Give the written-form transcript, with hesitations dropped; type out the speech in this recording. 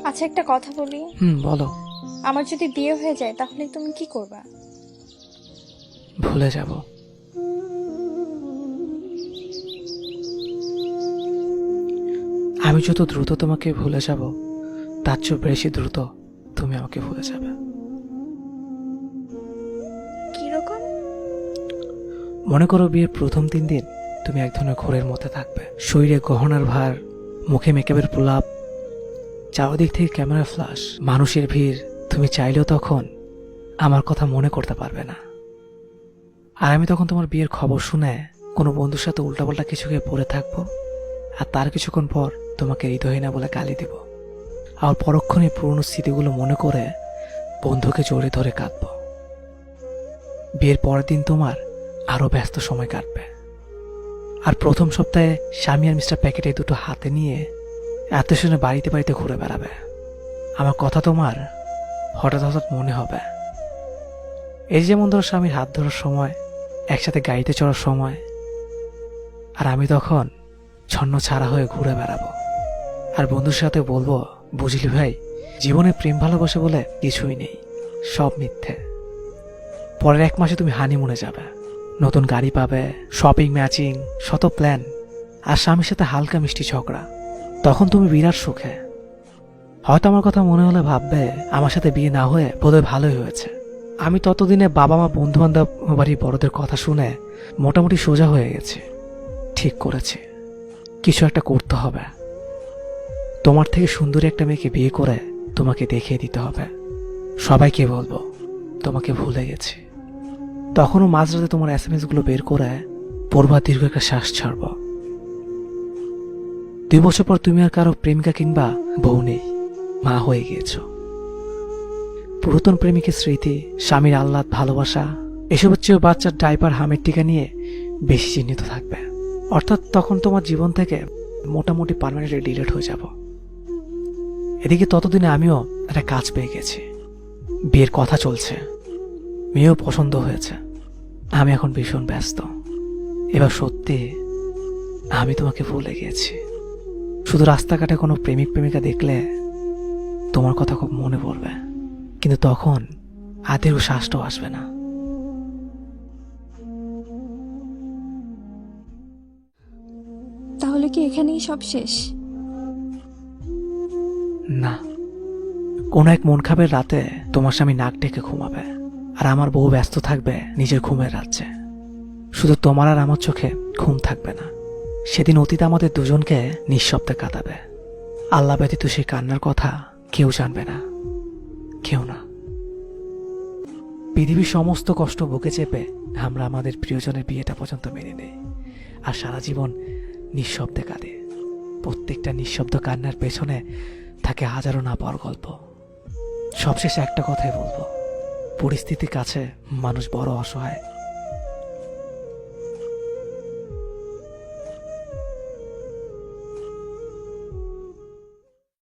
আচ্ছা, একটা কথা বলি। বলো। আমার যদি বিয়ে হয়ে যায় তাহলে তুমি কি করবা? ভুলে যাব। আমি যত দ্রুত তোমাকে ভুলে যাব, তার চেয়ে বেশি দ্রুত তুমি আমাকে ভুলে যাবে। কিরকম? মনে করো, বিয়ের প্রথম 3 দিন তুমি এক ধরনের ঘোরের মধ্যে থাকবে। শরীরে গহনার ভার, মুখে মেকআপের প্রলাপ, চারদিক থেকে ক্যামেরা ফ্ল্যাশ, মানুষের ভিড়। তুমি চাইলেও তখন আমার কথা মনে করতে পারবে না। আর আমি তখন তোমার বিয়ের খবর শুনে কোনো বন্ধুর সাথে উল্টাপাল্টা কিছু খেয়ে পড়ে থাকবো, আর তার কিছুক্ষণ পর তোমাকে হৃদয়হীনা বলে গালি দিব। আর পরক্ষণে পুরনো স্মৃতিগুলো মনে করে বন্ধুকে জড়িয়ে ধরে কাঁদবো। বিয়ের পরের দিন তোমার আরো ব্যস্ত সময় কাটবে। আর প্রথম সপ্তাহে স্বামী আর মিস্টার প্যাকেটে দুটো হাতে নিয়ে আত্মীয়স্বজনের বাড়িতে বাড়িতে ঘুরে বেড়াবে। আমার কথা তোমার হঠাৎ হঠাৎ মনে হবে। এই যেমন ধরো স্বামীর হাত ধরার সময়, একসাথে গাড়িতে চড়ার সময়, আর আমি তখন ছন্ন ছাড়া হয়ে ঘুরে বেড়াবো। আর বন্ধুর সাথে বলবো, বুঝলি ভাই, জীবনে প্রেম ভালোবাসে বলে কিছুই নেই, সব মিথ্যে। পরের 1 মাসে তুমি হানিমুনে যাবে, নতুন গাড়ি পাবে, শপিং, ম্যাচিং, শত প্ল্যান, আর স্বামীর সাথে হালকা মিষ্টি ঝগড়া। তখন তুমি বিরাট সুখে। হয়তো আমার কথা মনে হলে ভাববে আমার সাথে বিয়ে না হয়ে বোধহয় ভালোই হয়েছে। আমি ততদিনে বাবা মা, বন্ধু বান্ধব, বাড়ির বড়দের কথা শুনে মোটামুটি সোজা হয়ে গেছে। ঠিক করেছি, কিছু একটা করতে হবে। তোমার থেকে সুন্দরী একটা মেয়েকে বিয়ে করে তোমাকে দেখিয়ে দিতে হবে। সবাইকে বলবো তোমাকে ভুলে গেছি। তখনও মাঝরাতে তোমার SMS গুলো বের করে পড়বা, দীর্ঘ একটা শ্বাস ছাড়ব। 2 বছর পর তুমি আর কারো প্রেমিকা কিংবা বউ নেই, মা হয়ে গিয়েছ। পুরাতন প্রেমিকের স্মৃতি, স্বামীর আহ্লাদ, ভালোবাসা, এসবের চেয়েও বাচ্চার ডাইপার, হামের টিকা নিয়ে বেশি চিহ্নিত থাকবে। অর্থাৎ তখন তোমার জীবন থেকে মোটামুটি পার্মানেন্টলি ডিলিট হয়ে যাব। এদিকে ততদিনে আমিও একটা কাজ পেয়ে গেছি, বিয়ের কথা চলছে, মেয়েও পছন্দ হয়েছে। আমি এখন ভীষণ ব্যস্ত। এবার সত্যি আমি তোমাকে ভুলে গিয়েছি। শুধু রাস্তাঘাটে কোনো প্রেমিক প্রেমিকা দেখলে তোমার কথা খুব মনে পড়বে, কিন্তু তখন আদেরও শ্বাসটাও আসবে না। তাহলে কি এখানেই সব শেষ? না, কোনো এক মন খাবের রাতে তোমার স্বামী নাক ডেকে ঘুমাবে, আর আমার বউ ব্যস্ত থাকবে নিজের ঘুমের রাজ্যে। শুধু তোমার আর আমার চোখে ঘুম থাকবে না। সেদিন অতীত আমাদের দুজনকে নিঃশব্দে কাঁদাবে। আল্লাহ ব্যতীত সেই কান্নার কথা কেউ জানবে না, কেউ না। পৃথিবীর সমস্ত কষ্ট বুকে চেপে আমরা আমাদের প্রিয়জনের বিয়েটা পর্যন্ত মেনে নেই, আর সারা জীবন নিঃশব্দে কাঁদে। প্রত্যেকটা নিঃশব্দ কান্নার পেছনে থাকে হাজারো না পাওয়ার গল্প। সবশেষে একটা কথাই বলবো, পরিস্থিতির কাছে মানুষ বড় অসহায়,